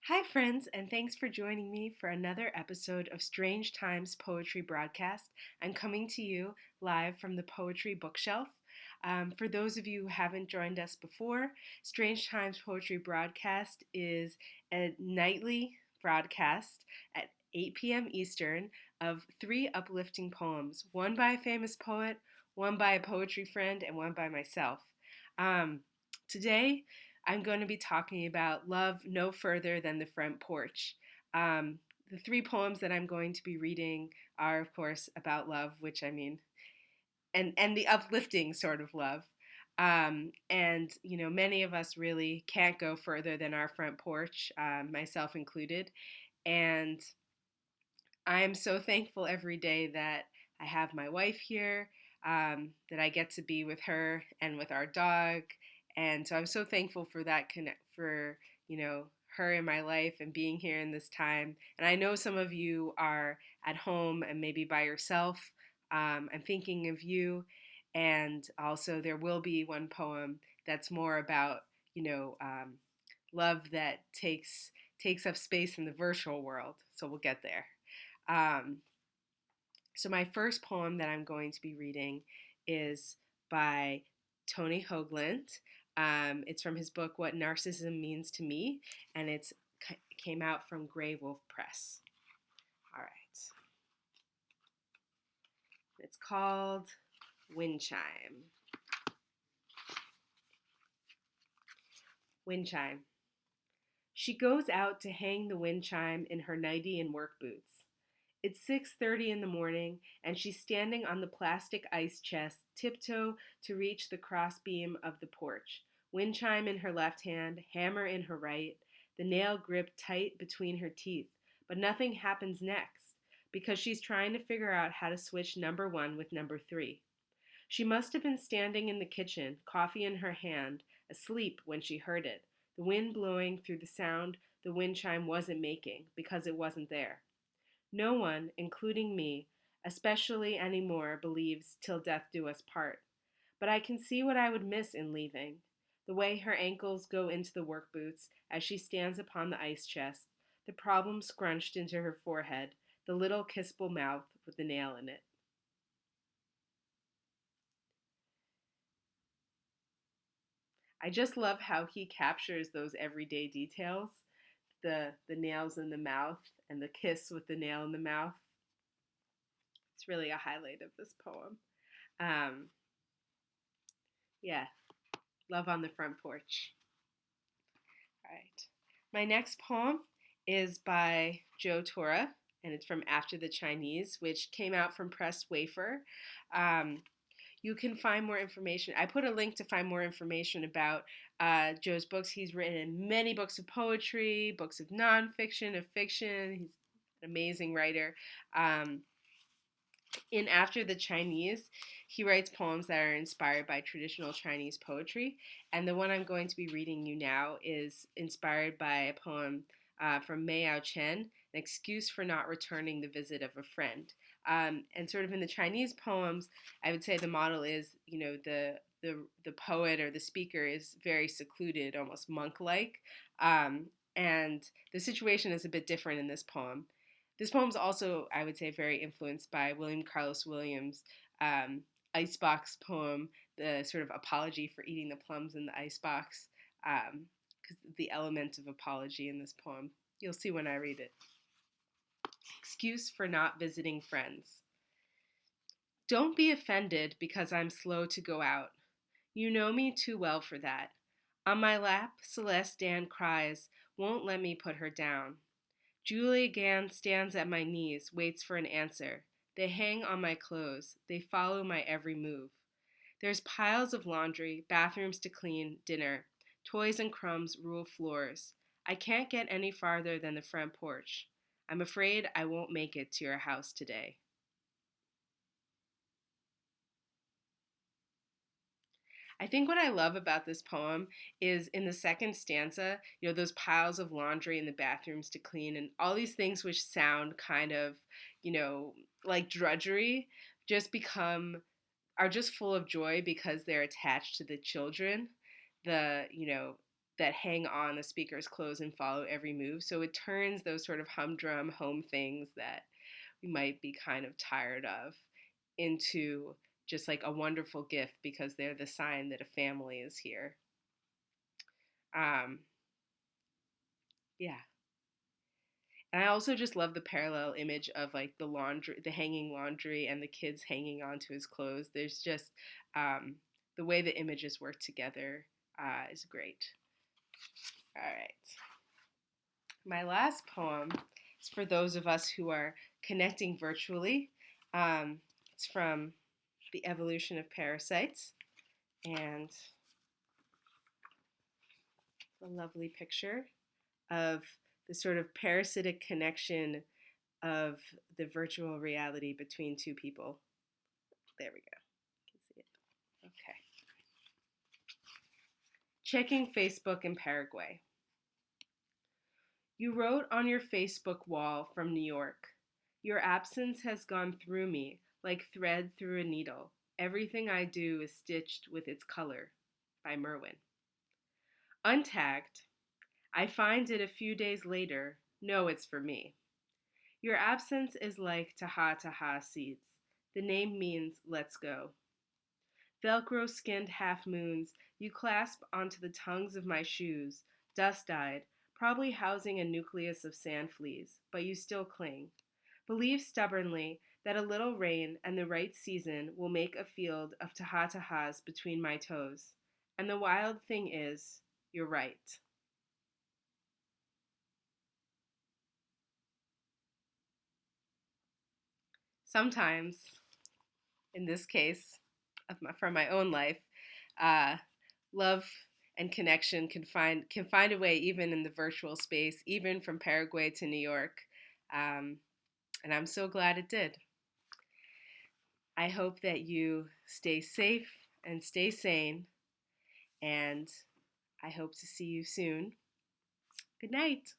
Hi, friends, and thanks for joining me for another episode of Strange Times Poetry Broadcast. I'm coming to you live from the Poetry Bookshelf. For those of you who haven't joined us before, Strange Times Poetry Broadcast is a nightly broadcast at 8 p.m. Eastern of three uplifting poems, one by a famous poet, one by a poetry friend, and one by myself. Um, Today, I'm going to be talking about love no further than the front porch. Um, the three poems that I'm going to be reading are, of course, about love, which I mean, and the uplifting sort of love. Many of us really can't go further than our front porch, myself included. And I'm so thankful every day that I have my wife here, that I get to be with her and with our dog, and so I'm so thankful for that connect for her in my life and being here in this time. And I know some of you are at home and maybe by yourself. I'm thinking of you, and also there will be one poem that's more about love that takes up space in the virtual world. So we'll get there. Um, so, my first poem that I'm going to be reading is by Tony Hoagland. It's from his book, What Narcissism Means to Me, and came out from Grey Wolf Press. All right. It's called Wind Chime. Wind Chime. She goes out to hang the wind chime in her nightie and work boots. It's 6:30 in the morning, and she's standing on the plastic ice chest, tiptoe to reach the crossbeam of the porch. Wind chime in her left hand, hammer in her right, the nail gripped tight between her teeth. But nothing happens next, because she's trying to figure out how to switch number one with number three. She must have been standing in the kitchen, coffee in her hand, asleep when she heard it, the wind blowing through the sound the wind chime wasn't making, because it wasn't there. No one, including me, especially anymore, believes till death do us part. But I can see what I would miss in leaving. The way her ankles go into the work boots as she stands upon the ice chest, the problem scrunched into her forehead, the little kissable mouth with the nail in it. I just love how he captures those everyday details, the nails in the mouth and the kiss with the nail in the mouth. It's really a highlight of this poem. Um, yeah, love on the front porch. All right. My next poem is by Joe Tora, and it's from After the Chinese, which came out from Press Wafer. Um, you can find more information. I put a link to find more information about Joe's books. He's written many books of poetry, books of nonfiction, of fiction. He's an amazing writer. In After the Chinese, he writes poems that are inspired by traditional Chinese poetry. And the one I'm going to be reading you now is inspired by a poem from Mei Ao Chen, An Excuse for Not Returning the Visit of a Friend. And sort of in the Chinese poems, I would say the model is, the poet or the speaker is very secluded, almost monk-like. And the situation is a bit different in this poem. This poem's also, I would say, very influenced by William Carlos Williams' um, icebox poem, the sort of apology for eating the plums in the icebox, because the element of apology in this poem. You'll see when I read it. Excuse for not visiting friends. Don't be offended because I'm slow to go out. You know me too well for that. On my lap, Celeste Dan cries, won't let me put her down. Julie Gann stands at my knees, waits for an answer. They hang on my clothes. They follow my every move. There's piles of laundry, bathrooms to clean, dinner. Toys and crumbs rule floors. I can't get any farther than the front porch. I'm afraid I won't make it to your house today. I think what I love about this poem is in the second stanza, those piles of laundry in the bathrooms to clean and all these things which sound kind of, you know, like drudgery just become are just full of joy because they're attached to the children, the, you know, that hang on the speaker's clothes and follow every move. So it turns those sort of humdrum home things that we might be kind of tired of into just like a wonderful gift because they're the sign that a family is here. Um, yeah. And I also just love the parallel image of like the laundry, the hanging laundry, and the kids hanging onto his clothes. There's just um, the way the images work together is great. All right. My last poem is for those of us who are connecting virtually. It's from The Evolution of Parasites, and a lovely picture of the sort of parasitic connection of the virtual reality between two people. There we go. You can see it. Okay. Checking Facebook in Paraguay. You wrote on your Facebook wall from New York, "Your absence has gone through me like thread through a needle. Everything I do is stitched with its color." By Merwin. Untagged, I find it a few days later. No, it's for me. Your absence is like Taha Taha seeds. The name means let's go. Velcro skinned half moons you clasp onto the tongues of my shoes, dust dyed, probably housing a nucleus of sand fleas, but you still cling. Believe stubbornly that a little rain and the right season will make a field of Taha Tahas between my toes. And the wild thing is, you're right. Sometimes, in this case, from my own life, uh, love and connection can find a way even in the virtual space, even from Paraguay to New York, um, and I'm so glad it did. I hope that you stay safe and stay sane, and I hope to see you soon. Good night.